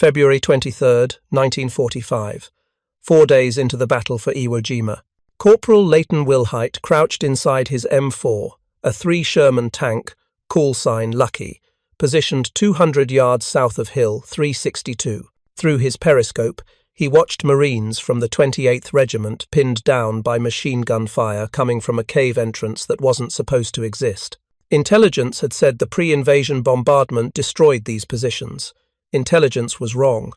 February 23, 1945, 4 days into the battle for Iwo Jima. Corporal Leighton Wilhite crouched inside his M4, a 3 Sherman tank, call sign Lucky, positioned 200 yards south of Hill 362. Through his periscope, he watched Marines from the 28th Regiment pinned down by machine gun fire coming from a cave entrance that wasn't supposed to exist. Intelligence had said the pre-invasion bombardment destroyed these positions. Intelligence was wrong.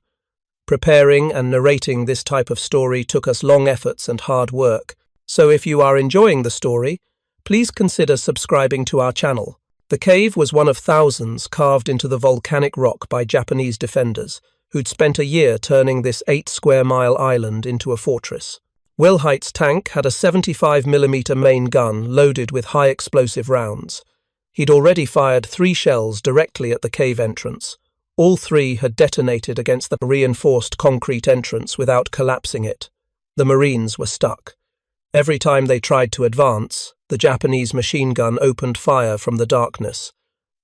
Preparing and narrating this type of story took us long efforts and hard work, so if you are enjoying the story, please consider subscribing to our channel. The cave was one of thousands carved into the volcanic rock by Japanese defenders, who'd spent a year turning this 8-square-mile island into a fortress. Wilhite's tank had a 75mm main gun loaded with high-explosive rounds. He'd already fired 3 shells directly at the cave entrance. All 3 had detonated against the reinforced concrete entrance without collapsing it. The Marines were stuck. Every time they tried to advance, the Japanese machine gun opened fire from the darkness.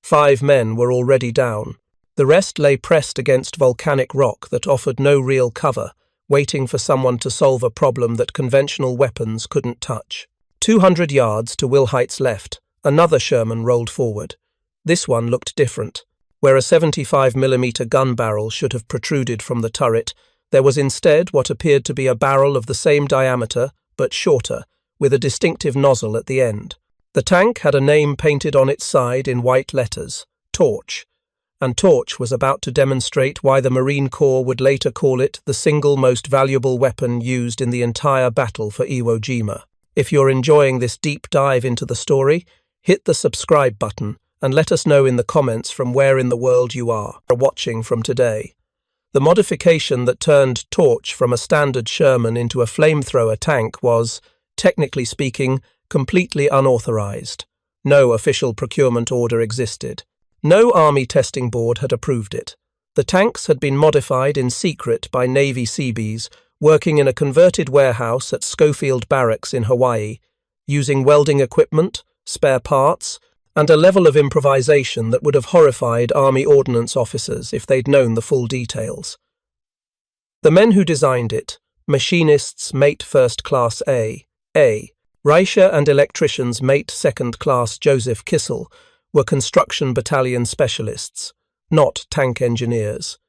5 men were already down. The rest lay pressed against volcanic rock that offered no real cover, waiting for someone to solve a problem that conventional weapons couldn't touch. 200 yards to Wilhite's left, another Sherman rolled forward. This one looked different. Where a 75mm gun barrel should have protruded from the turret, there was instead what appeared to be a barrel of the same diameter, but shorter, with a distinctive nozzle at the end. The tank had a name painted on its side in white letters, Torch, and Torch was about to demonstrate why the Marine Corps would later call it the single most valuable weapon used in the entire battle for Iwo Jima. If you're enjoying this deep dive into the story, hit the subscribe button and let us know in the comments from where in the world you are watching from today. The modification that turned Torch from a standard Sherman into a flamethrower tank was, technically speaking, completely unauthorized. No official procurement order existed. No Army testing board had approved it. The tanks had been modified in secret by Navy Seabees working in a converted warehouse at Schofield Barracks in Hawaii, using welding equipment, spare parts, and a level of improvisation that would have horrified Army ordnance officers if they'd known the full details. The men who designed it, machinists mate first class A, Reicher and electricians mate second class Joseph Kissel, were construction battalion specialists, not tank engineers.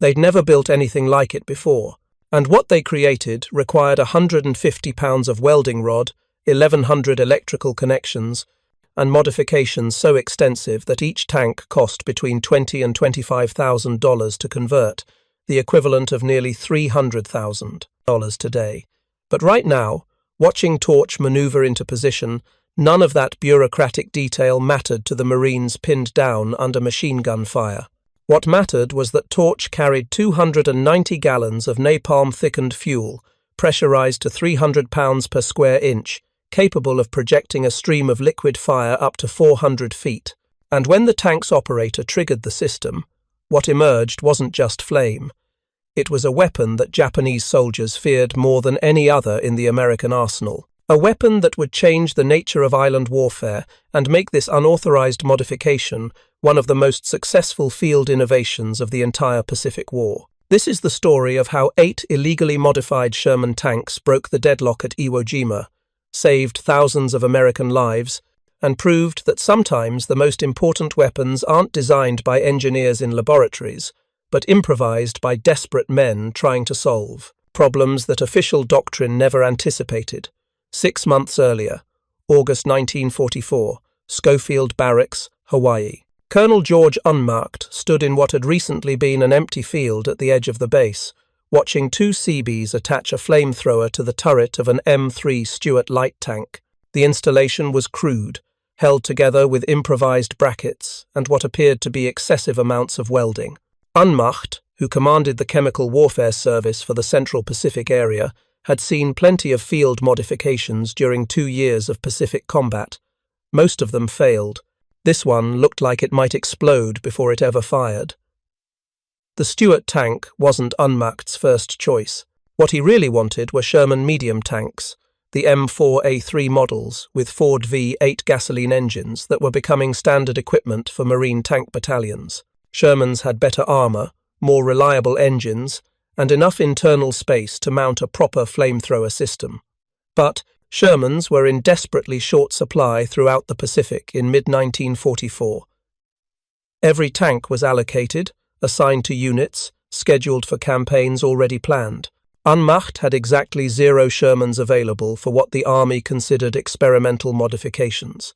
They'd never built anything like it before, and what they created required 150 pounds of welding rod, 1,100 electrical connections, and modifications so extensive that each tank cost between $20,000 and $25,000 to convert, the equivalent of nearly $300,000 today. But right now, watching Torch maneuver into position, none of that bureaucratic detail mattered to the Marines pinned down under machine gun fire. What mattered was that Torch carried 290 gallons of napalm-thickened fuel, pressurized to 300 pounds per square inch, capable of projecting a stream of liquid fire up to 400 feet. And when the tank's operator triggered the system, what emerged wasn't just flame. It was a weapon that Japanese soldiers feared more than any other in the American arsenal. A weapon that would change the nature of island warfare and make this unauthorized modification one of the most successful field innovations of the entire Pacific War. This is the story of how 8 illegally modified Sherman tanks broke the deadlock at Iwo Jima, saved thousands of American lives, and proved that sometimes the most important weapons aren't designed by engineers in laboratories, but improvised by desperate men trying to solve problems that official doctrine never anticipated. 6 months earlier, August 1944, Schofield Barracks, Hawaii. Colonel George Unmarked stood in what had recently been an empty field at the edge of the base, watching 2 Seabees attach a flamethrower to the turret of an M3 Stuart light tank. The installation was crude, held together with improvised brackets and what appeared to be excessive amounts of welding. Unmacht, who commanded the Chemical Warfare Service for the Central Pacific area, had seen plenty of field modifications during 2 years of Pacific combat. Most of them failed. This one looked like it might explode before it ever fired. The Stuart tank wasn't Unmacht's first choice. What he really wanted were Sherman medium tanks, the M4A3 models with Ford V8 gasoline engines that were becoming standard equipment for Marine tank battalions. Shermans had better armour, more reliable engines, and enough internal space to mount a proper flamethrower system. But Shermans were in desperately short supply throughout the Pacific in mid-1944. Every tank was allocated, assigned to units, scheduled for campaigns already planned. Wehrmacht had exactly 0 Shermans available for what the Army considered experimental modifications.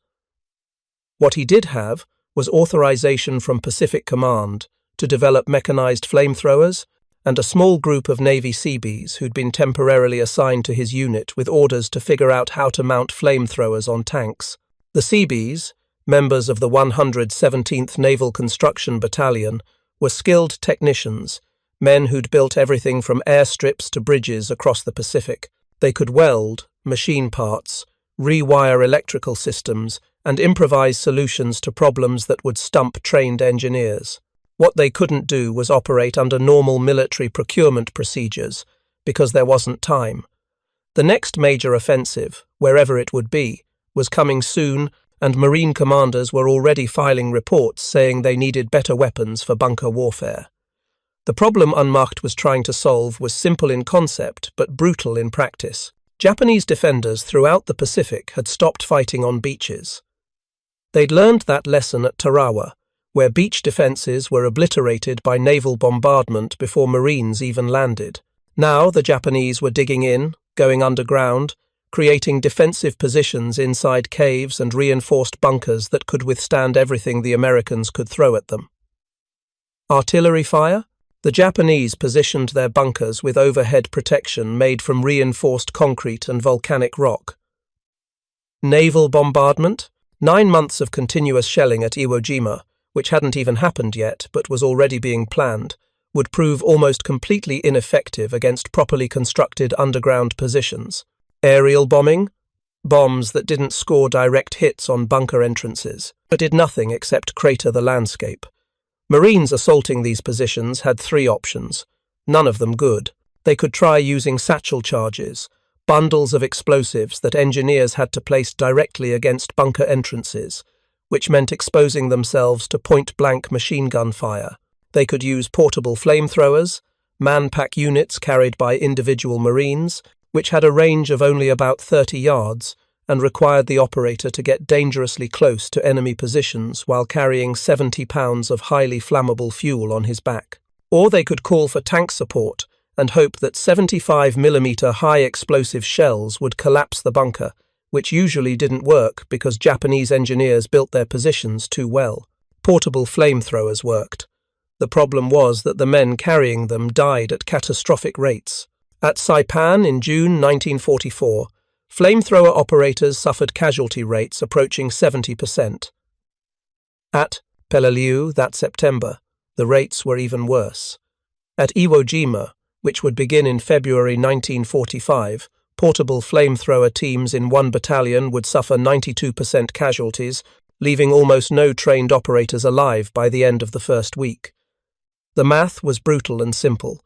What he did have was authorization from Pacific Command to develop mechanized flamethrowers and a small group of Navy Seabees who'd been temporarily assigned to his unit with orders to figure out how to mount flamethrowers on tanks. The Seabees, members of the 117th Naval Construction Battalion, were skilled technicians, men who'd built everything from airstrips to bridges across the Pacific. They could weld, machine parts, rewire electrical systems, and improvise solutions to problems that would stump trained engineers. What they couldn't do was operate under normal military procurement procedures, because there wasn't time. The next major offensive, wherever it would be, was coming soon, and Marine commanders were already filing reports saying they needed better weapons for bunker warfare. The problem Wehrmacht was trying to solve was simple in concept, but brutal in practice. Japanese defenders throughout the Pacific had stopped fighting on beaches. They'd learned that lesson at Tarawa, where beach defenses were obliterated by naval bombardment before Marines even landed. Now the Japanese were digging in, going underground, creating defensive positions inside caves and reinforced bunkers that could withstand everything the Americans could throw at them. Artillery fire? The Japanese positioned their bunkers with overhead protection made from reinforced concrete and volcanic rock. Naval bombardment? 9 months of continuous shelling at Iwo Jima, which hadn't even happened yet but was already being planned, would prove almost completely ineffective against properly constructed underground positions. Aerial bombing? Bombs that didn't score direct hits on bunker entrances, but did nothing except crater the landscape. Marines assaulting these positions had 3 options, none of them good. They could try using satchel charges, bundles of explosives that engineers had to place directly against bunker entrances, which meant exposing themselves to point-blank machine gun fire. They could use portable flamethrowers, man-pack units carried by individual Marines, which had a range of only about 30 yards and required the operator to get dangerously close to enemy positions while carrying 70 pounds of highly flammable fuel on his back. Or they could call for tank support and hope that 75mm high-explosive shells would collapse the bunker, which usually didn't work because Japanese engineers built their positions too well. Portable flamethrowers worked. The problem was that the men carrying them died at catastrophic rates. At Saipan in June 1944, flamethrower operators suffered casualty rates approaching 70%. At Peleliu that September, the rates were even worse. At Iwo Jima, which would begin in February 1945, portable flamethrower teams in one battalion would suffer 92% casualties, leaving almost no trained operators alive by the end of the first week. The math was brutal and simple.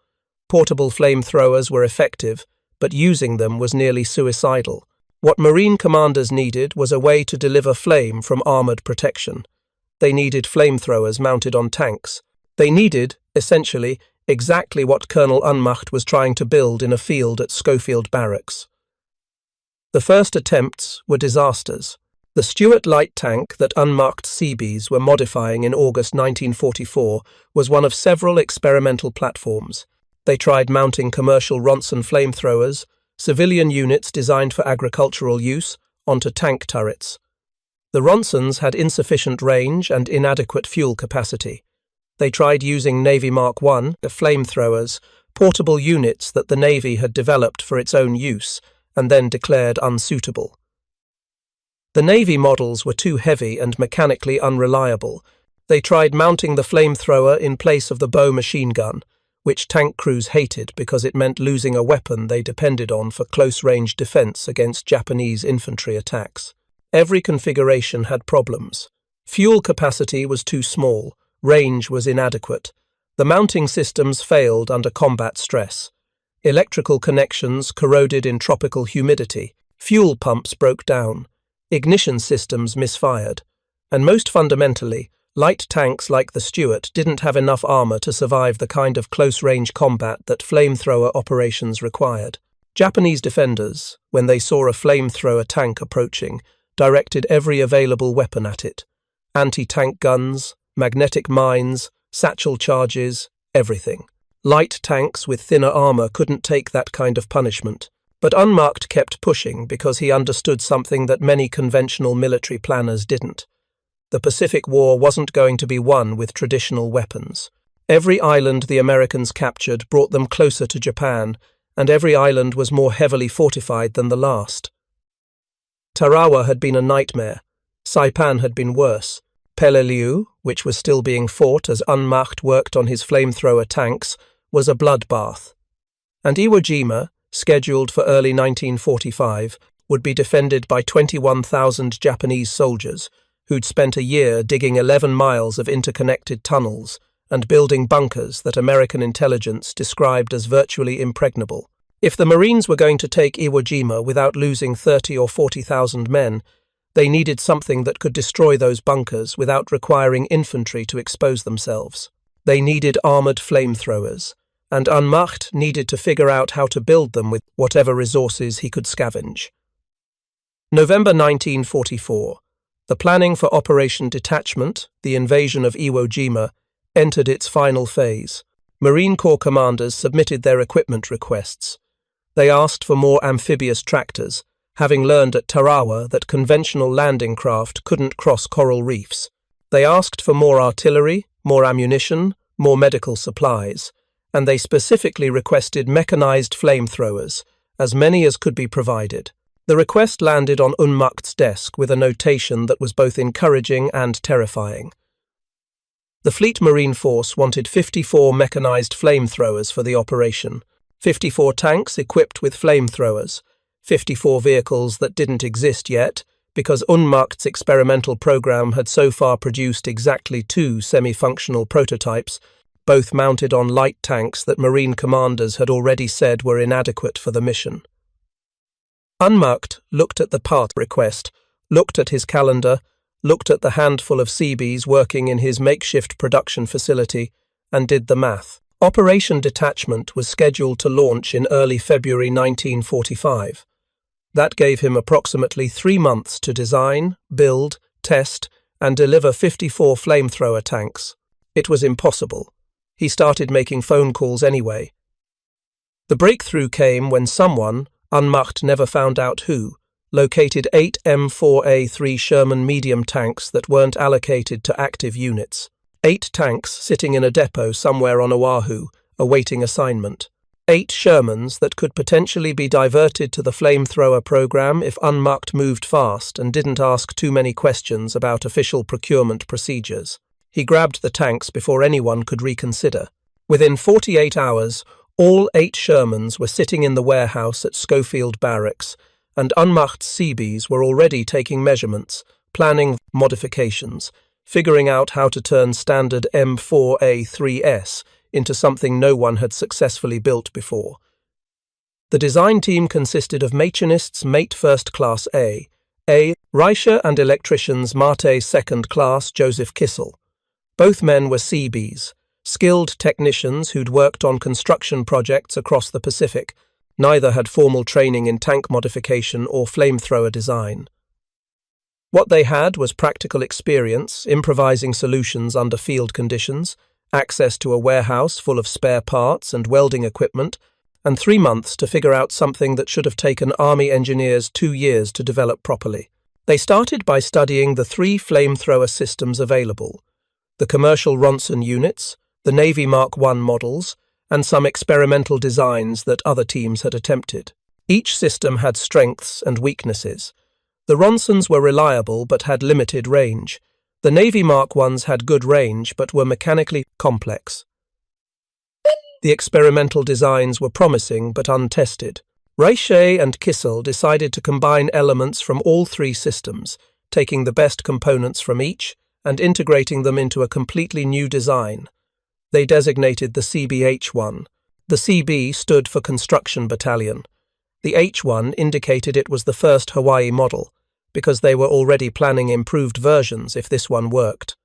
Portable flamethrowers were effective, but using them was nearly suicidal. What Marine commanders needed was a way to deliver flame from armoured protection. They needed flamethrowers mounted on tanks. They needed, essentially, exactly what Colonel Wehrmacht was trying to build in a field at Schofield Barracks. The first attempts were disasters. The Stuart light tank that Wehrmacht Seabees were modifying in August 1944 was one of several experimental platforms. They tried mounting commercial Ronson flamethrowers, civilian units designed for agricultural use, onto tank turrets. The Ronsons had insufficient range and inadequate fuel capacity. They tried using Navy Mark I flamethrowers, portable units that the Navy had developed for its own use and then declared unsuitable. The Navy models were too heavy and mechanically unreliable. They tried mounting the flamethrower in place of the bow machine gun, which tank crews hated because it meant losing a weapon they depended on for close-range defense against Japanese infantry attacks. Every configuration had problems. Fuel capacity was too small, range was inadequate. The mounting systems failed under combat stress. Electrical connections corroded in tropical humidity. Fuel pumps broke down. Ignition systems misfired. And most fundamentally, Light tanks like the Stuart didn't have enough armor to survive the kind of close-range combat that flamethrower operations required. Japanese defenders, when they saw a flamethrower tank approaching, directed every available weapon at it. Anti-tank guns, magnetic mines, satchel charges, everything. Light tanks with thinner armor couldn't take that kind of punishment. But Unmarked kept pushing because he understood something that many conventional military planners didn't. The Pacific War wasn't going to be won with traditional weapons. Every island the Americans captured brought them closer to Japan, and every island was more heavily fortified than the last. Tarawa had been a nightmare. Saipan had been worse. Peleliu, which was still being fought as Unmacht worked on his flamethrower tanks, was a bloodbath. And Iwo Jima, scheduled for early 1945, would be defended by 21,000 Japanese soldiers, who'd spent a year digging 11 miles of interconnected tunnels and building bunkers that American intelligence described as virtually impregnable. If the Marines were going to take Iwo Jima without losing 30 or 40,000 men, they needed something that could destroy those bunkers without requiring infantry to expose themselves. They needed armored flamethrowers, and Unmacht needed to figure out how to build them with whatever resources he could scavenge. November 1944. The planning for Operation Detachment, the invasion of Iwo Jima, entered its final phase. Marine Corps commanders submitted their equipment requests. They asked for more amphibious tractors, having learned at Tarawa that conventional landing craft couldn't cross coral reefs. They asked for more artillery, more ammunition, more medical supplies, and they specifically requested mechanized flamethrowers, as many as could be provided. The request landed on Unmacht's desk with a notation that was both encouraging and terrifying. The Fleet Marine Force wanted 54 mechanized flamethrowers for the operation, 54 tanks equipped with flamethrowers, 54 vehicles that didn't exist yet, because Unmacht's experimental program had so far produced exactly 2 semi-functional prototypes, both mounted on light tanks that Marine commanders had already said were inadequate for the mission. Unmacht looked at the part request, looked at his calendar, looked at the handful of Seabees working in his makeshift production facility, and did the math. Operation Detachment was scheduled to launch in early February 1945. That gave him approximately 3 months to design, build, test, and deliver 54 flamethrower tanks. It was impossible. He started making phone calls anyway. The breakthrough came when someone, Unmacht never found out who, located 8 M4A3 Sherman medium tanks that weren't allocated to active units. 8 tanks sitting in a depot somewhere on Oahu, awaiting assignment. 8 Shermans that could potentially be diverted to the flamethrower program if Unmacht moved fast and didn't ask too many questions about official procurement procedures. He grabbed the tanks before anyone could reconsider. Within 48 hours, all 8 Shermans were sitting in the warehouse at Schofield Barracks, and Unmacht's Seabees were already taking measurements, planning modifications, figuring out how to turn standard M4A3S into something no one had successfully built before. The design team consisted of machinists Mate First Class A, Reicher, and electricians Mate Second Class Joseph Kissel. Both men were Seabees, skilled technicians who'd worked on construction projects across the Pacific. Neither had formal training in tank modification or flamethrower design. What they had was practical experience, improvising solutions under field conditions, access to a warehouse full of spare parts and welding equipment, and 3 months to figure out something that should have taken Army engineers 2 years to develop properly. They started by studying the 3 flamethrower systems available: the commercial Ronson units, the Navy Mark I models, and some experimental designs that other teams had attempted. Each system had strengths and weaknesses. The Ronsons were reliable but had limited range. The Navy Mark Is had good range but were mechanically complex. The experimental designs were promising but untested. Reicher and Kissel decided to combine elements from all 3 systems, taking the best components from each and integrating them into a completely new design. They designated the CBH-1. The CB stood for Construction Battalion. The H-1 indicated it was the first Hawaii model, because they were already planning improved versions if this one worked.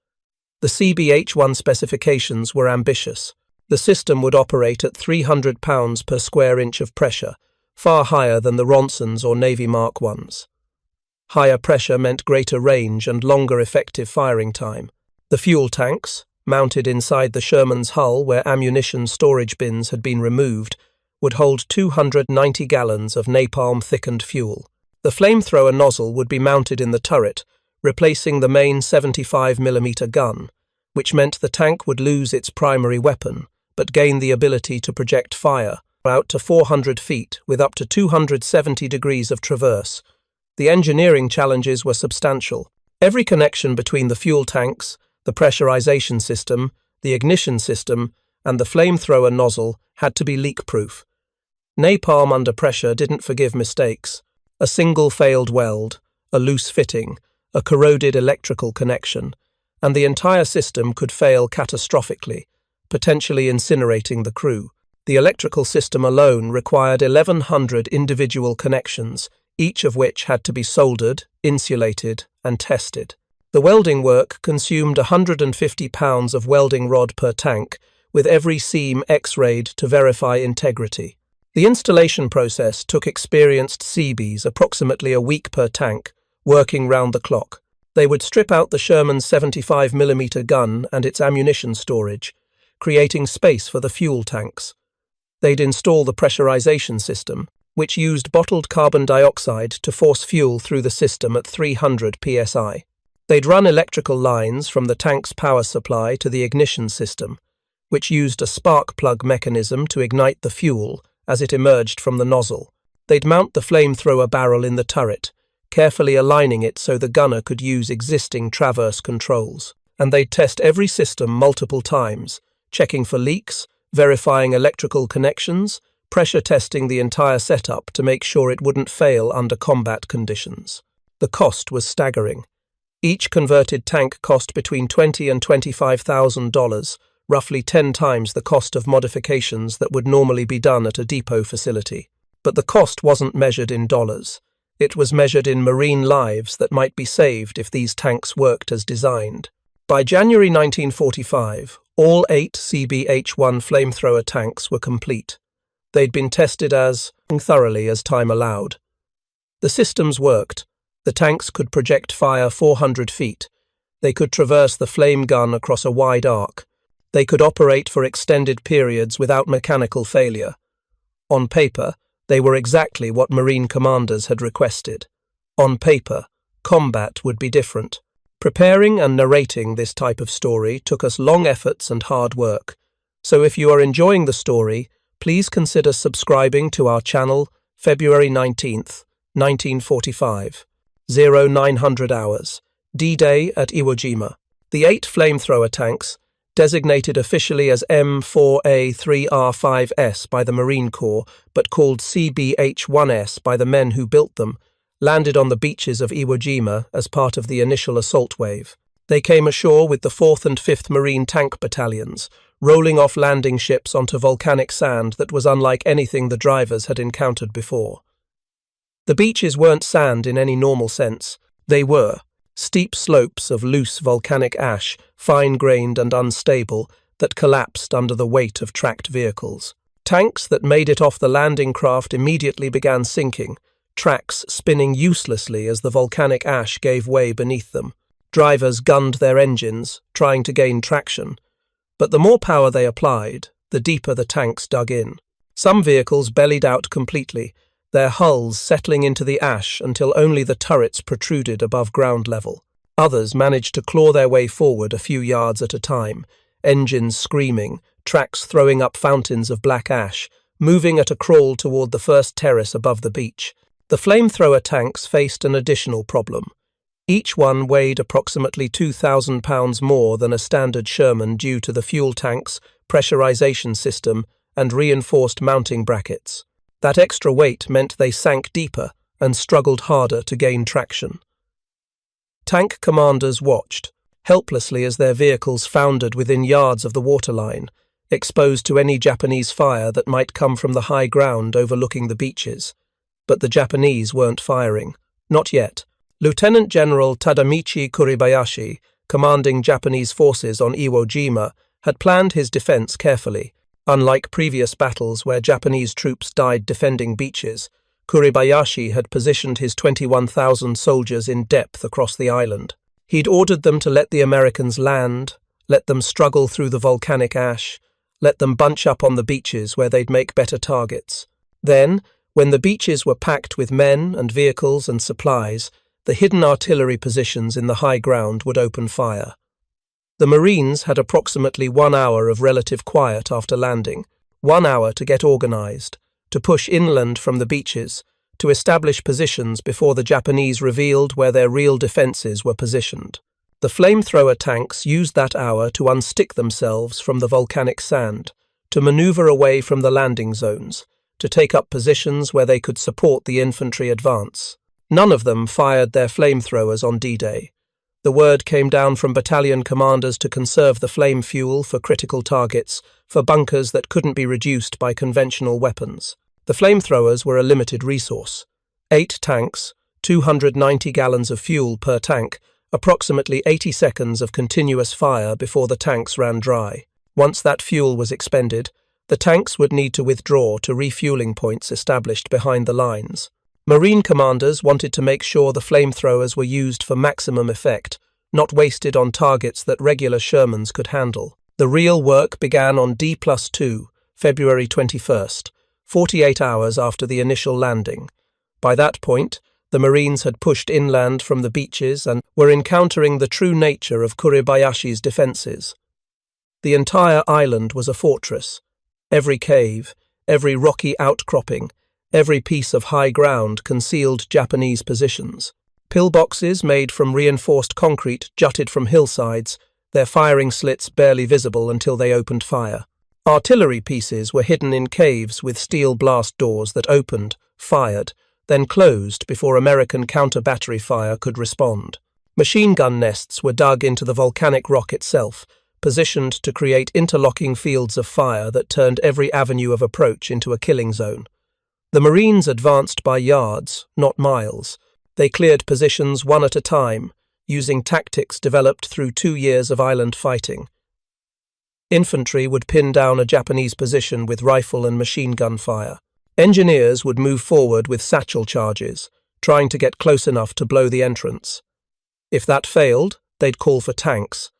The The CBH-1 specifications were ambitious. The system would operate at 300 pounds per square inch of pressure, far higher than the Ronsons or Navy Mark Is. Higher pressure meant greater range and longer effective firing time. The fuel tanks, mounted inside the Sherman's hull where ammunition storage bins had been removed, would hold 290 gallons of napalm-thickened fuel. The flamethrower nozzle would be mounted in the turret, replacing the main 75mm gun, which meant the tank would lose its primary weapon, but gain the ability to project fire out to 400 feet with up to 270 degrees of traverse. The engineering challenges were substantial. Every connection between the fuel tanks, the pressurization system, the ignition system, and the flamethrower nozzle had to be leak-proof. Napalm under pressure didn't forgive mistakes. A single failed weld, a loose fitting, a corroded electrical connection, and the entire system could fail catastrophically, potentially incinerating the crew. The electrical system alone required 1,100 individual connections, each of which had to be soldered, insulated, and tested. The welding work consumed 150 pounds of welding rod per tank, with every seam X-rayed to verify integrity. The installation process took experienced Seabees approximately a week per tank, working round the clock. They would strip out the Sherman's 75mm gun and its ammunition storage, creating space for the fuel tanks. They'd install the pressurization system, which used bottled carbon dioxide to force fuel through the system at 300 psi. They'd run electrical lines from the tank's power supply to the ignition system, which used a spark plug mechanism to ignite the fuel as it emerged from the nozzle. They'd mount the flamethrower barrel in the turret, carefully aligning it so the gunner could use existing traverse controls. And they'd test every system multiple times, checking for leaks, verifying electrical connections, pressure testing the entire setup to make sure it wouldn't fail under combat conditions. The cost was staggering. Each converted tank cost between $20,000 and $25,000, roughly 10 times the cost of modifications that would normally be done at a depot facility. But the cost wasn't measured in dollars. It was measured in marine lives that might be saved if these tanks worked as designed. By January 1945, all 8 CBH-1 flamethrower tanks were complete. They'd been tested as thoroughly as time allowed. The systems worked. The tanks could project fire 400 feet. They could traverse the flame gun across a wide arc. They could operate for extended periods without mechanical failure. On paper, they were exactly what Marine commanders had requested. On paper, combat would be different. Preparing and narrating this type of story took us long efforts and hard work. So if you are enjoying the story, please consider subscribing to our channel. February 19th, 1945. 0900 hours. D-Day at Iwo Jima. The 8 flamethrower tanks, designated officially as M4A3R5S by the Marine Corps, but called CBH-1S by the men who built them, landed on the beaches of Iwo Jima as part of the initial assault wave. They came ashore with the 4th and 5th Marine Tank Battalions, rolling off landing ships onto volcanic sand that was unlike anything the drivers had encountered before. The beaches weren't sand in any normal sense. They were steep slopes of loose volcanic ash, fine-grained and unstable, that collapsed under the weight of tracked vehicles. Tanks that made it off the landing craft immediately began sinking, tracks spinning uselessly as the volcanic ash gave way beneath them. Drivers gunned their engines, trying to gain traction. But the more power they applied, the deeper the tanks dug in. Some vehicles bellied out completely, their hulls settling into the ash until only the turrets protruded above ground level. Others managed to claw their way forward a few yards at a time, engines screaming, tracks throwing up fountains of black ash, moving at a crawl toward the first terrace above the beach. The flamethrower tanks faced an additional problem. Each one weighed approximately 2,000 pounds more than a standard Sherman due to the fuel tanks, pressurization system, and reinforced mounting brackets. That extra weight meant they sank deeper and struggled harder to gain traction. Tank commanders watched, helplessly as their vehicles foundered within yards of the waterline, exposed to any Japanese fire that might come from the high ground overlooking the beaches. But the Japanese weren't firing. Not yet. Lieutenant General Tadamichi Kuribayashi, commanding Japanese forces on Iwo Jima, had planned his defense carefully. Unlike previous battles where Japanese troops died defending beaches, Kuribayashi had positioned his 21,000 soldiers in depth across the island. He'd ordered them to let the Americans land, let them struggle through the volcanic ash, let them bunch up on the beaches where they'd make better targets. Then, when the beaches were packed with men and vehicles and supplies, the hidden artillery positions in the high ground would open fire. The Marines had approximately 1 hour of relative quiet after landing, 1 hour to get organized, to push inland from the beaches, to establish positions before the Japanese revealed where their real defenses were positioned. The flamethrower tanks used that hour to unstick themselves from the volcanic sand, to maneuver away from the landing zones, to take up positions where they could support the infantry advance. None of them fired their flamethrowers on D-Day. The word came down from battalion commanders to conserve the flame fuel for critical targets, for bunkers that couldn't be reduced by conventional weapons. The flamethrowers were a limited resource. 8 tanks, 290 gallons of fuel per tank, approximately 80 seconds of continuous fire before the tanks ran dry. Once that fuel was expended, the tanks would need to withdraw to refueling points established behind the lines. Marine commanders wanted to make sure the flamethrowers were used for maximum effect, not wasted on targets that regular Shermans could handle. The real work began on D+2, February 21st, 48 hours after the initial landing. By that point, the Marines had pushed inland from the beaches and were encountering the true nature of Kuribayashi's defences. The entire island was a fortress. Every cave, every rocky outcropping, every piece of high ground concealed Japanese positions. Pillboxes made from reinforced concrete jutted from hillsides, their firing slits barely visible until they opened fire. Artillery pieces were hidden in caves with steel blast doors that opened, fired, then closed before American counter-battery fire could respond. Machine gun nests were dug into the volcanic rock itself, positioned to create interlocking fields of fire that turned every avenue of approach into a killing zone. The Marines advanced by yards, not miles. They cleared positions one at a time, using tactics developed through 2 years of island fighting. Infantry would pin down a Japanese position with rifle and machine gun fire. Engineers would move forward with satchel charges, trying to get close enough to blow the entrance. If that failed, they'd call for tanks.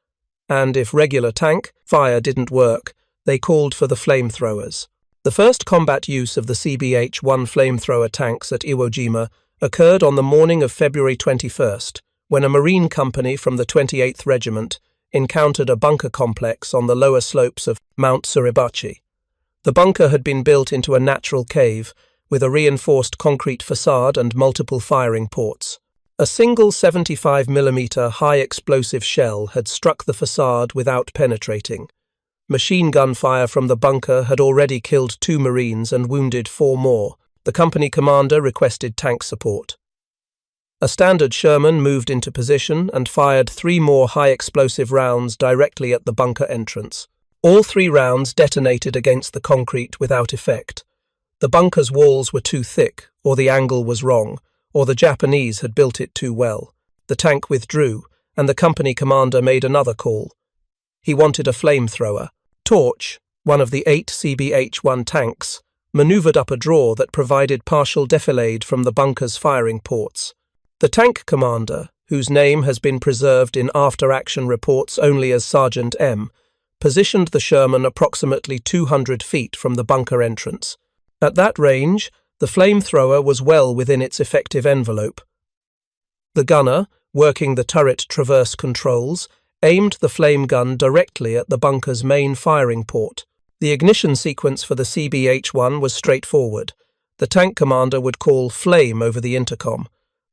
And if regular tank fire didn't work, they called for the flamethrowers. The first combat use of the CBH-1 flamethrower tanks at Iwo Jima occurred on the morning of February 21st, when a Marine company from the 28th Regiment encountered a bunker complex on the lower slopes of Mount Suribachi. The bunker had been built into a natural cave, with a reinforced concrete facade and multiple firing ports. A single 75mm high-explosive shell had struck the facade without penetrating. Machine gun fire from the bunker had already killed 2 Marines and wounded 4 more. The company commander requested tank support. A standard Sherman moved into position and fired 3 more high-explosive rounds directly at the bunker entrance. All 3 rounds detonated against the concrete without effect. The bunker's walls were too thick, or the angle was wrong, or the Japanese had built it too well. The tank withdrew, and the company commander made another call. He wanted a flamethrower. Torch, one of the 8 CBH-1 tanks, maneuvered up a drawer that provided partial defilade from the bunker's firing ports. The tank commander, whose name has been preserved in after-action reports only as Sergeant M., positioned the Sherman approximately 200 feet from the bunker entrance. At that range, the flamethrower was well within its effective envelope. The gunner, working the turret traverse controls, aimed the flame gun directly at the bunker's main firing port. The ignition sequence for the CBH-1 was straightforward. The tank commander would call flame over the intercom.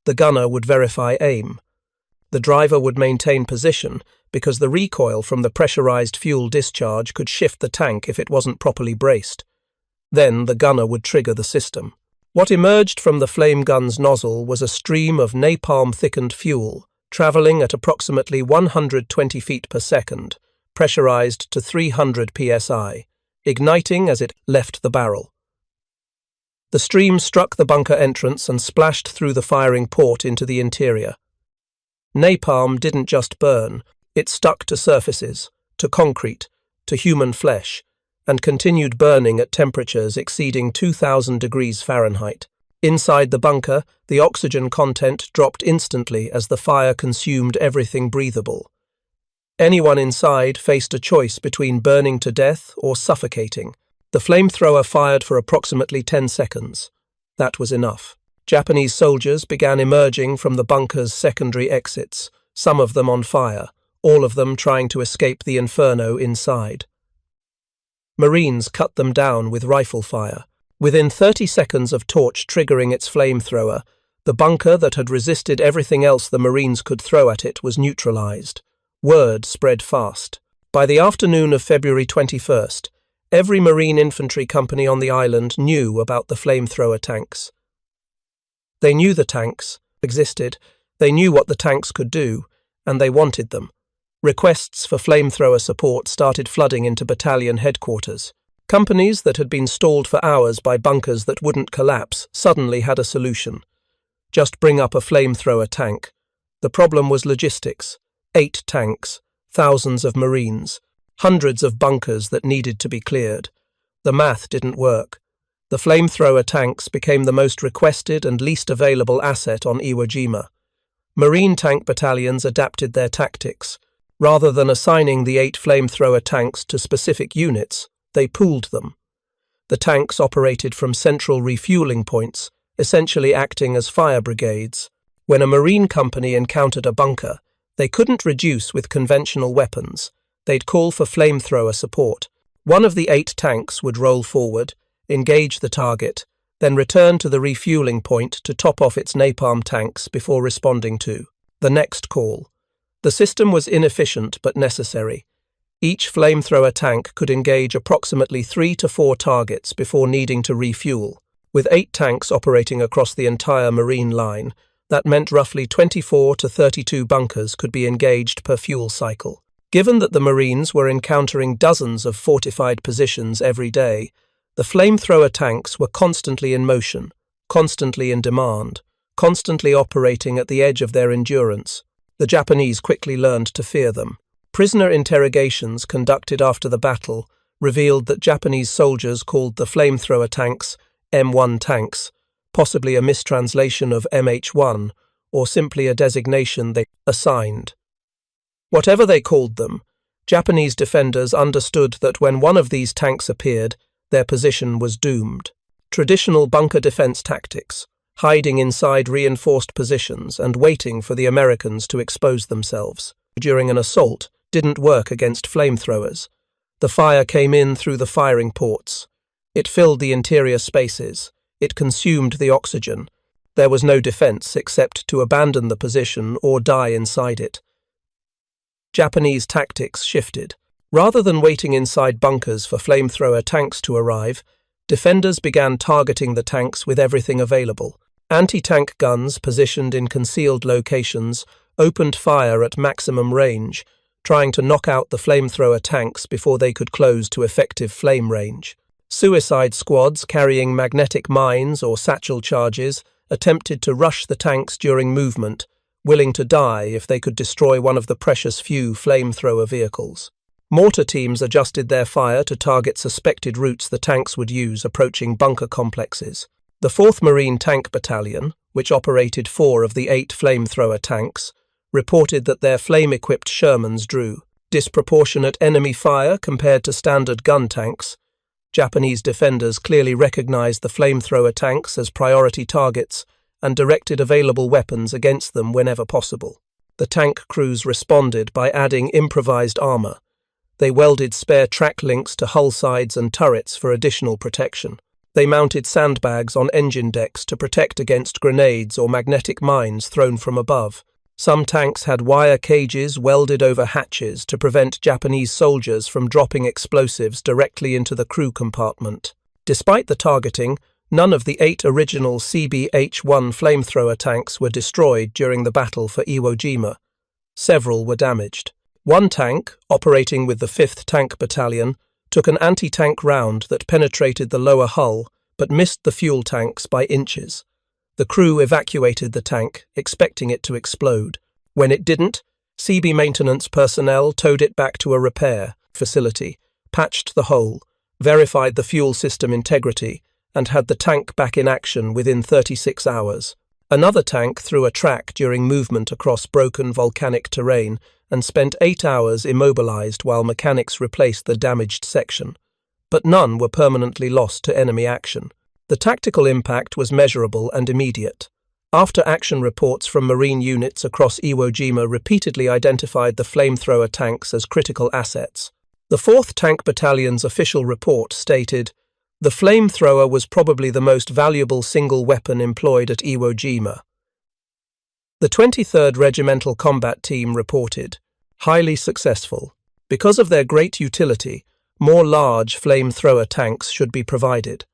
The gunner would verify aim. The driver would maintain position because the recoil from the pressurized fuel discharge could shift the tank if it wasn't properly braced. Then the gunner would trigger the system. What emerged from the flame gun's nozzle was a stream of napalm-thickened fuel, traveling at approximately 120 feet per second, pressurized to 300 psi, igniting as it left the barrel. The stream struck the bunker entrance and splashed through the firing port into the interior. Napalm didn't just burn, It stuck to surfaces, to concrete, to human flesh, and continued burning at temperatures exceeding 2,000 degrees Fahrenheit. Inside the bunker, the oxygen content dropped instantly as the fire consumed everything breathable. Anyone inside faced a choice between burning to death or suffocating. The flamethrower fired for approximately 10 seconds. That was enough. Japanese soldiers began emerging from the bunker's secondary exits, some of them on fire, all of them trying to escape the inferno inside. Marines cut them down with rifle fire. Within 30 seconds of torch triggering its flamethrower, the bunker that had resisted everything else the Marines could throw at it was neutralized. Word spread fast. By the afternoon of February 21st, every Marine infantry company on the island knew about the flamethrower tanks. They knew the tanks existed, they knew what the tanks could do, and they wanted them. Requests for flamethrower support started flooding into battalion headquarters. Companies that had been stalled for hours by bunkers that wouldn't collapse suddenly had a solution. Just bring up a flamethrower tank. The problem was logistics. 8 tanks, thousands of Marines, hundreds of bunkers that needed to be cleared. The math didn't work. The flamethrower tanks became the most requested and least available asset on Iwo Jima. Marine tank battalions adapted their tactics. Rather than assigning the 8 flamethrower tanks to specific units, they pooled them. The tanks operated from central refueling points, essentially acting as fire brigades. When a Marine company encountered a bunker, they couldn't reduce with conventional weapons. They'd call for flamethrower support. One of the 8 tanks would roll forward, engage the target, then return to the refueling point to top off its napalm tanks before responding to the next call. The system was inefficient but necessary. Each flamethrower tank could engage approximately 3 to 4 targets before needing to refuel. With 8 tanks operating across the entire Marine line, that meant roughly 24 to 32 bunkers could be engaged per fuel cycle. Given that the Marines were encountering dozens of fortified positions every day, the flamethrower tanks were constantly in motion, constantly in demand, constantly operating at the edge of their endurance. The Japanese quickly learned to fear them. Prisoner interrogations conducted after the battle revealed that Japanese soldiers called the flamethrower tanks M1 tanks, possibly a mistranslation of MH1, or simply a designation they assigned. Whatever they called them, Japanese defenders understood that when one of these tanks appeared, their position was doomed. Traditional bunker defense tactics, hiding inside reinforced positions and waiting for the Americans to expose themselves during an assault, didn't work against flamethrowers. The fire came in through the firing ports. It filled the interior spaces. It consumed the oxygen. There was no defense except to abandon the position or die inside it. Japanese tactics shifted. Rather than waiting inside bunkers for flamethrower tanks to arrive, defenders began targeting the tanks with everything available. Anti-tank guns positioned in concealed locations opened fire at maximum range, trying to knock out the flamethrower tanks before they could close to effective flame range. Suicide squads carrying magnetic mines or satchel charges attempted to rush the tanks during movement, willing to die if they could destroy one of the precious few flamethrower vehicles. Mortar teams adjusted their fire to target suspected routes the tanks would use approaching bunker complexes. The 4th Marine Tank Battalion, which operated 4 of the 8 flamethrower tanks, reported that their flame-equipped Shermans drew disproportionate enemy fire compared to standard gun tanks. Japanese defenders clearly recognized the flamethrower tanks as priority targets and directed available weapons against them whenever possible. The tank crews responded by adding improvised armor. They welded spare track links to hull sides and turrets for additional protection. They mounted sandbags on engine decks to protect against grenades or magnetic mines thrown from above. Some tanks had wire cages welded over hatches to prevent Japanese soldiers from dropping explosives directly into the crew compartment. Despite the targeting, none of the 8 original CBH-1 flamethrower tanks were destroyed during the battle for Iwo Jima. Several were damaged. One tank, operating with the 5th Tank Battalion, took an anti-tank round that penetrated the lower hull but missed the fuel tanks by inches. The crew evacuated the tank, expecting it to explode. When it didn't, Seabee maintenance personnel towed it back to a repair facility, patched the hole, verified the fuel system integrity, and had the tank back in action within 36 hours. Another tank threw a track during movement across broken volcanic terrain and spent 8 hours immobilized while mechanics replaced the damaged section. But none were permanently lost to enemy action. The tactical impact was measurable and immediate. After-action reports from Marine units across Iwo Jima repeatedly identified the flamethrower tanks as critical assets. The 4th Tank Battalion's official report stated, "The flamethrower was probably the most valuable single weapon employed at Iwo Jima." The 23rd Regimental Combat Team reported, "Highly successful. Because of their great utility, more large flamethrower tanks should be provided."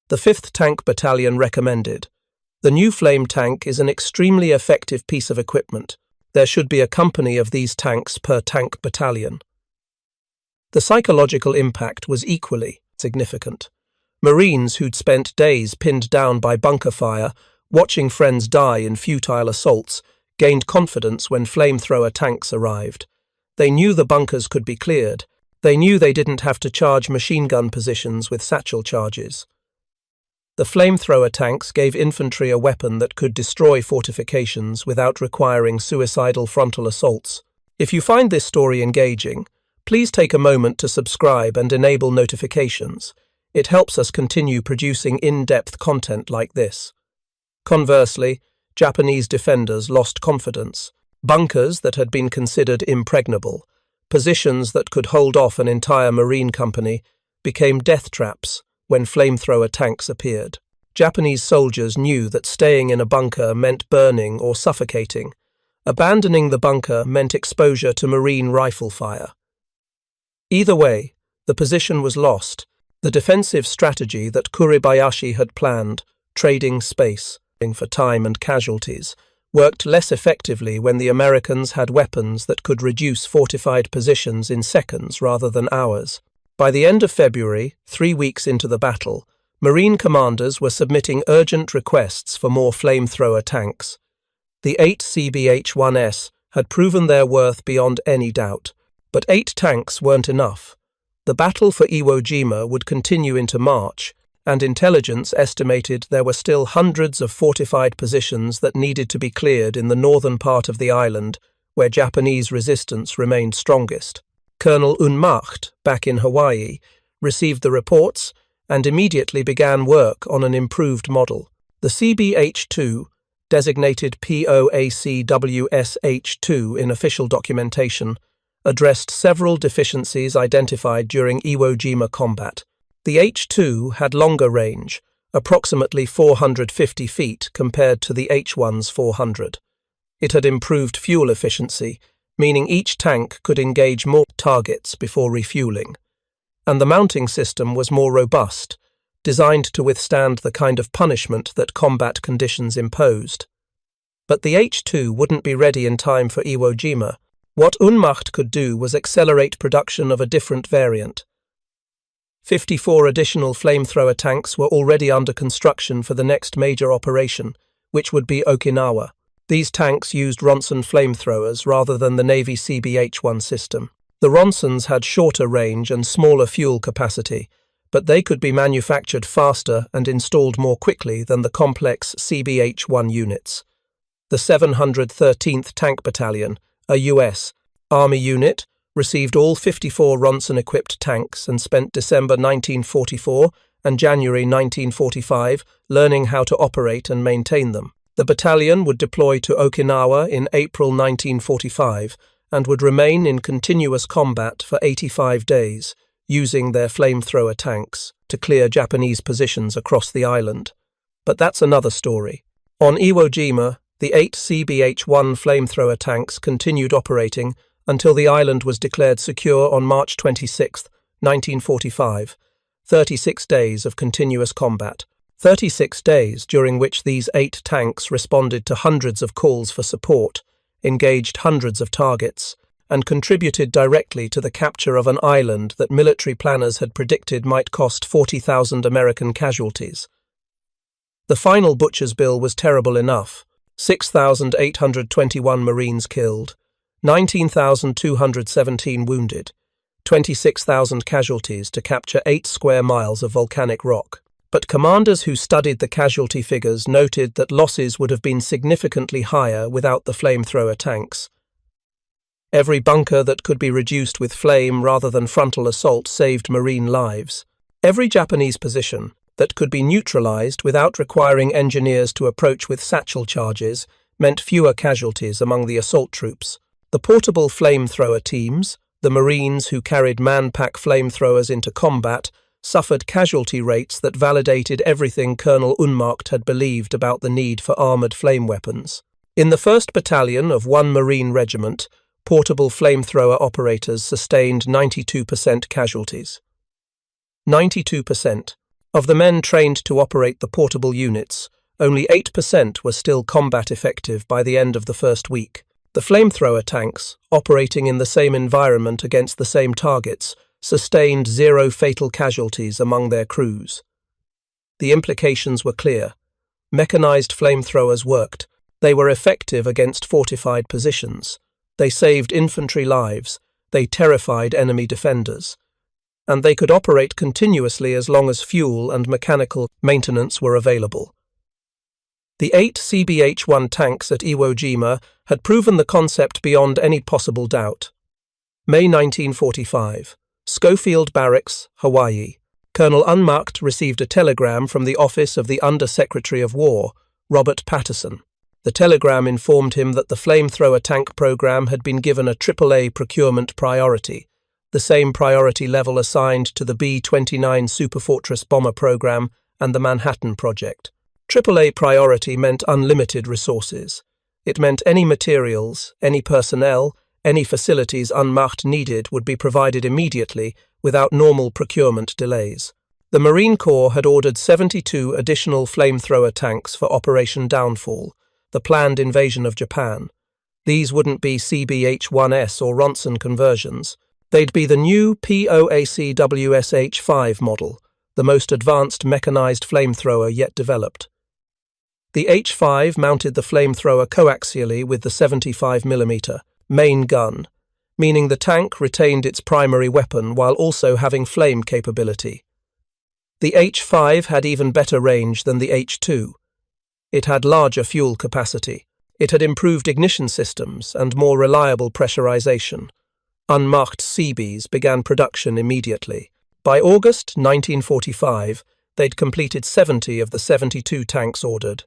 The 5th Tank Battalion recommended, "The new flame tank is an extremely effective piece of equipment. There should be a company of these tanks per tank battalion." The psychological impact was equally significant. Marines who'd spent days pinned down by bunker fire, watching friends die in futile assaults, gained confidence when flamethrower tanks arrived. They knew the bunkers could be cleared. They knew they didn't have to charge machine gun positions with satchel charges. The flamethrower tanks gave infantry a weapon that could destroy fortifications without requiring suicidal frontal assaults. If you find this story engaging, please take a moment to subscribe and enable notifications. It helps us continue producing in-depth content like this. Conversely, Japanese defenders lost confidence. Bunkers that had been considered impregnable, positions that could hold off an entire Marine company, became death traps when flamethrower tanks appeared. Japanese soldiers knew that staying in a bunker meant burning or suffocating. Abandoning the bunker meant exposure to Marine rifle fire. Either way, the position was lost. The defensive strategy that Kuribayashi had planned, trading space for time and casualties, worked less effectively when the Americans had weapons that could reduce fortified positions in seconds rather than hours. By the end of February, 3 weeks into the battle, Marine commanders were submitting urgent requests for more flamethrower tanks. The 8 CBH-1S had proven their worth beyond any doubt, but 8 tanks weren't enough. The battle for Iwo Jima would continue into March, and intelligence estimated there were still hundreds of fortified positions that needed to be cleared in the northern part of the island, where Japanese resistance remained strongest. Colonel Unmacht, back in Hawaii, received the reports and immediately began work on an improved model. The CBH-2, designated POACWSH-2 in official documentation, addressed several deficiencies identified during Iwo Jima combat. The H-2 had longer range, approximately 450 feet compared to the H-1's 400. It had improved fuel efficiency, meaning each tank could engage more targets before refueling. And the mounting system was more robust, designed to withstand the kind of punishment that combat conditions imposed. But the H-2 wouldn't be ready in time for Iwo Jima. What Unmacht could do was accelerate production of a different variant. 54 additional flamethrower tanks were already under construction for the next major operation, which would be Okinawa. These tanks used Ronson flamethrowers rather than the Navy CBH-1 system. The Ronsons had shorter range and smaller fuel capacity, but they could be manufactured faster and installed more quickly than the complex CBH-1 units. The 713th Tank Battalion, a U.S. Army unit, received all 54 Ronson-equipped tanks and spent December 1944 and January 1945 learning how to operate and maintain them. The battalion would deploy to Okinawa in April 1945 and would remain in continuous combat for 85 days, using their flamethrower tanks to clear Japanese positions across the island. But that's another story. On Iwo Jima, the 8 CBH-1 flamethrower tanks continued operating until the island was declared secure on March 26, 1945. 36 days of continuous combat. 36 days during which these 8 tanks responded to hundreds of calls for support, engaged hundreds of targets, and contributed directly to the capture of an island that military planners had predicted might cost 40,000 American casualties. The final butcher's bill was terrible enough: 6,821 Marines killed, 19,217 wounded, 26,000 casualties to capture 8 square miles of volcanic rock. But commanders who studied the casualty figures noted that losses would have been significantly higher without the flamethrower tanks. Every bunker that could be reduced with flame rather than frontal assault saved Marine lives. Every Japanese position that could be neutralized without requiring engineers to approach with satchel charges meant fewer casualties among the assault troops. The portable flamethrower teams, the Marines who carried man-pack flamethrowers into combat, suffered casualty rates that validated everything Colonel Unmacht had believed about the need for armoured flame weapons. In the 1st Battalion of 1 Marine Regiment, portable flamethrower operators sustained 92% casualties. 92%. Of the men trained to operate the portable units, only 8% were still combat effective by the end of the first week. The flamethrower tanks, operating in the same environment against the same targets, sustained 0 fatal casualties among their crews. The implications were clear. Mechanized flamethrowers worked. They were effective against fortified positions. They saved infantry lives. They terrified enemy defenders. And they could operate continuously as long as fuel and mechanical maintenance were available. The 8 CBH-1 tanks at Iwo Jima had proven the concept beyond any possible doubt. May 1945. Schofield Barracks, Hawaii. Colonel Unmacht received a telegram from the office of the Under-Secretary of War, Robert Patterson. The telegram informed him that the flamethrower tank program had been given a AAA procurement priority, the same priority level assigned to the B-29 Superfortress bomber program and the Manhattan Project. AAA priority meant unlimited resources. It meant any materials, any personnel, any facilities Unmacht needed would be provided immediately without normal procurement delays. The Marine Corps had ordered 72 additional flamethrower tanks for Operation Downfall, the planned invasion of Japan. These wouldn't be CBH-1S or Ronson conversions. They'd be the new POACWSH-5 model, the most advanced mechanized flamethrower yet developed. The H-5 mounted the flamethrower coaxially with the 75mm main gun, meaning the tank retained its primary weapon while also having flame capability. The H-5 had even better range than the H-2. It had larger fuel capacity. It had improved ignition systems and more reliable pressurization. Unmacht Seabees began production immediately. By August 1945, they'd completed 70 of the 72 tanks ordered.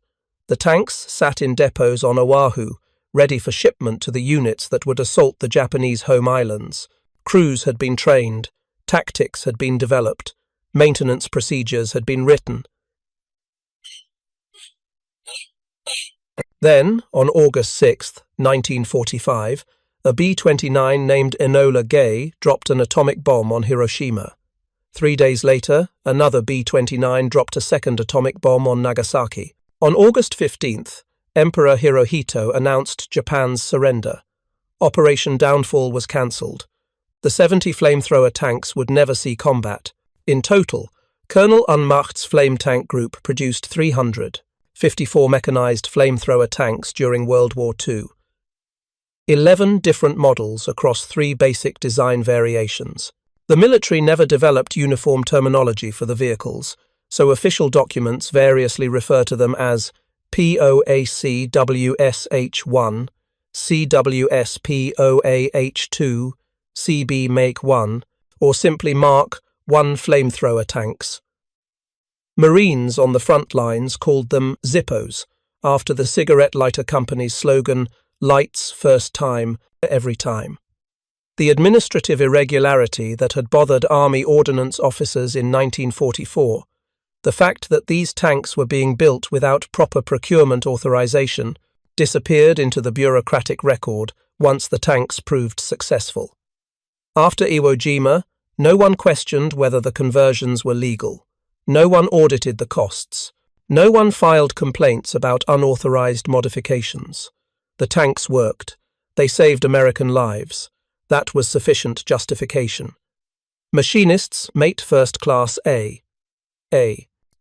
The tanks sat in depots on Oahu, ready for shipment to the units that would assault the Japanese home islands. Crews had been trained, tactics had been developed, maintenance procedures had been written. Then, on August 6, 1945, a B-29 named Enola Gay dropped an atomic bomb on Hiroshima. 3 days later, another B-29 dropped a second atomic bomb on Nagasaki. On August 15th, Emperor Hirohito announced Japan's surrender. Operation Downfall was cancelled. The 70 flamethrower tanks would never see combat. In total, Colonel Unmacht's flame tank group produced 354 mechanized flamethrower tanks during World War II. 11 different models across 3 basic design variations. The military never developed uniform terminology for the vehicles, so official documents variously refer to them as POACWSH-1, CWSPOAH-2, CB Make 1, or simply mark 1 flamethrower tanks. Marines on the front lines called them Zippos, after the cigarette lighter company's slogan, "Lights first time, every time." The administrative irregularity that had bothered Army Ordnance officers in 1944, the fact that these tanks were being built without proper procurement authorization, disappeared into the bureaucratic record once the tanks proved successful. After Iwo Jima, no one questioned whether the conversions were legal. No one audited the costs. No one filed complaints about unauthorized modifications. The tanks worked. They saved American lives. That was sufficient justification. Machinists mate first class A.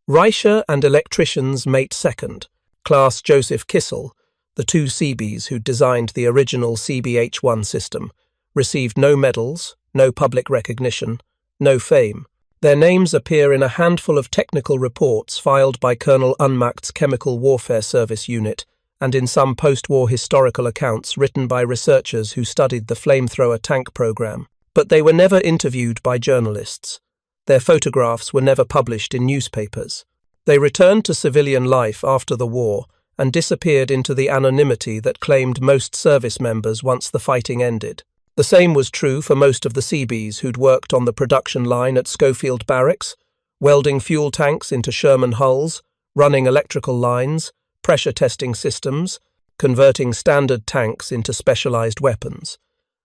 Reicher and electricians mate second, class Joseph Kissel. the two Seabees who designed the original CBH-1 system, received no medals, no public recognition, no fame. Their names appear in a handful of technical reports filed by Colonel Unmacht's Chemical Warfare Service unit and in some post-war historical accounts written by researchers who studied the flamethrower tank program. But they were never interviewed by journalists. Their photographs were never published in newspapers. They returned to civilian life after the war and disappeared into the anonymity that claimed most service members once the fighting ended. The same was true for most of the Seabees who'd worked on the production line at Schofield Barracks, welding fuel tanks into Sherman hulls, running electrical lines, pressure testing systems, converting standard tanks into specialized weapons.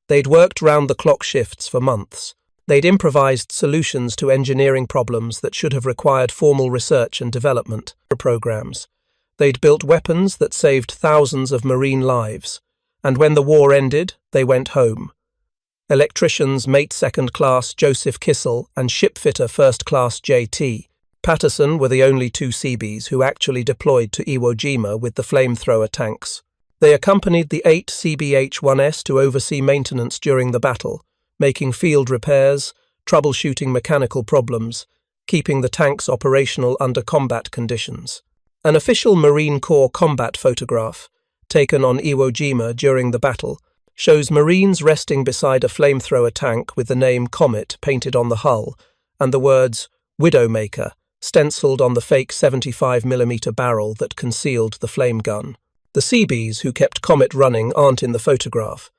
They'd worked round-the-clock shifts for months. They'd improvised solutions to engineering problems that should have required formal research and development programs. They'd built weapons that saved thousands of Marine lives. And when the war ended, they went home. Electricians Mate Second Class Joseph Kissel and shipfitter First Class J.T. Patterson were the only two Seabees who actually deployed to Iwo Jima with the flamethrower tanks. They accompanied the 8 CBH-1S to oversee maintenance during the battle, making field repairs, troubleshooting mechanical problems, keeping the tanks operational under combat conditions. An official Marine Corps combat photograph, taken on Iwo Jima during the battle, shows Marines resting beside a flamethrower tank with the name Comet painted on the hull and the words Widowmaker stenciled on the fake 75mm barrel that concealed the flame gun. The Seabees who kept Comet running aren't in the photograph.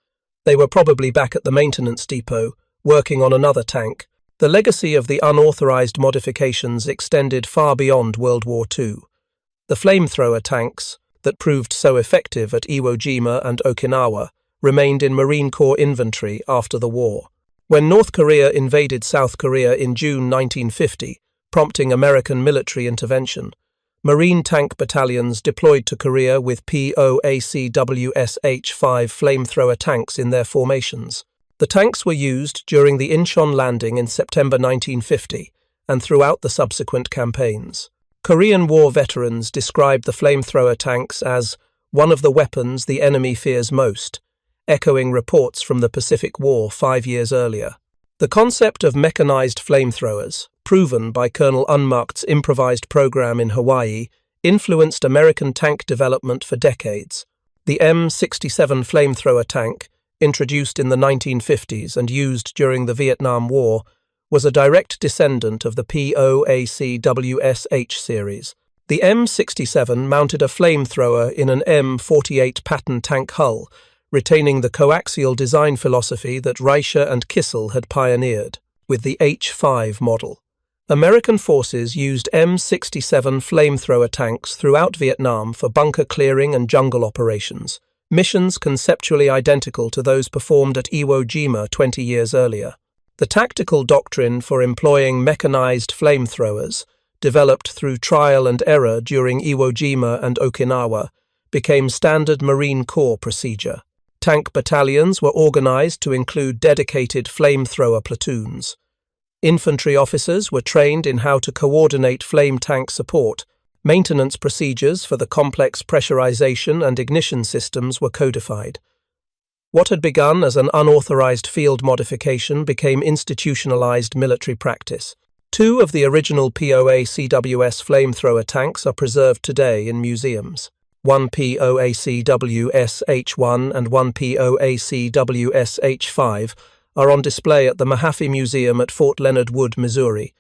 They were probably back at the maintenance depot, working on another tank. The legacy of the unauthorized modifications extended far beyond World War II. The flamethrower tanks, that proved so effective at Iwo Jima and Okinawa, remained in Marine Corps inventory after the war. When North Korea invaded South Korea in June 1950, prompting American military intervention, Marine tank battalions deployed to Korea with POACWSH-5 flamethrower tanks in their formations. The tanks were used during the Incheon landing in September 1950 and throughout the subsequent campaigns. Korean War veterans described the flamethrower tanks as one of the weapons the enemy fears most, echoing reports from the Pacific War 5 years earlier. The concept of mechanized flamethrowers, proven by Colonel Unmacht's improvised program in Hawaii, influenced American tank development for decades. The M67 flamethrower tank, introduced in the 1950s and used during the Vietnam War, was a direct descendant of the POACWSH series. The M67 mounted a flamethrower in an M48 Patton tank hull, retaining the coaxial design philosophy that Reicher and Kissel had pioneered, with the H5 model. American forces used M67 flamethrower tanks throughout Vietnam for bunker clearing and jungle operations, missions conceptually identical to those performed at Iwo Jima 20 years earlier. The tactical doctrine for employing mechanized flamethrowers, developed through trial and error during Iwo Jima and Okinawa, became standard Marine Corps procedure. Tank battalions were organized to include dedicated flamethrower platoons. Infantry officers were trained in how to coordinate flame tank support. Maintenance procedures for the complex pressurization and ignition systems were codified. What had begun as an unauthorized field modification became institutionalized military practice. 2 of the original POACWS flamethrower tanks are preserved today in museums. One POACWSH-1 and one POACWSH-5 are on display at the Mahaffey Museum at Fort Leonard Wood, Missouri,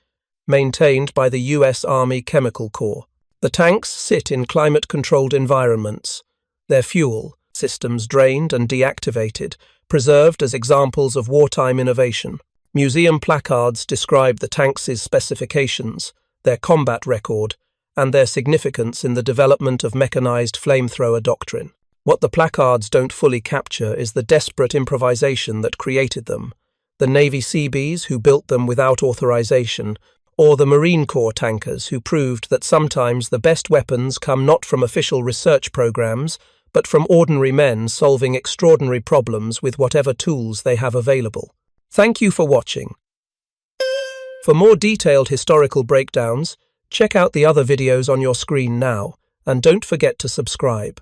maintained by the U.S. Army Chemical Corps. The tanks sit in climate-controlled environments, their fuel systems drained and deactivated, preserved as examples of wartime innovation. Museum placards describe the tanks' specifications, their combat record, and their significance in the development of mechanized flamethrower doctrine. What the placards don't fully capture is the desperate improvisation that created them, the Navy Seabees who built them without authorization, or the Marine Corps tankers who proved that sometimes the best weapons come not from official research programs, but from ordinary men solving extraordinary problems with whatever tools they have available. Thank you for watching. For more detailed historical breakdowns, check out the other videos on your screen now, and don't forget to subscribe.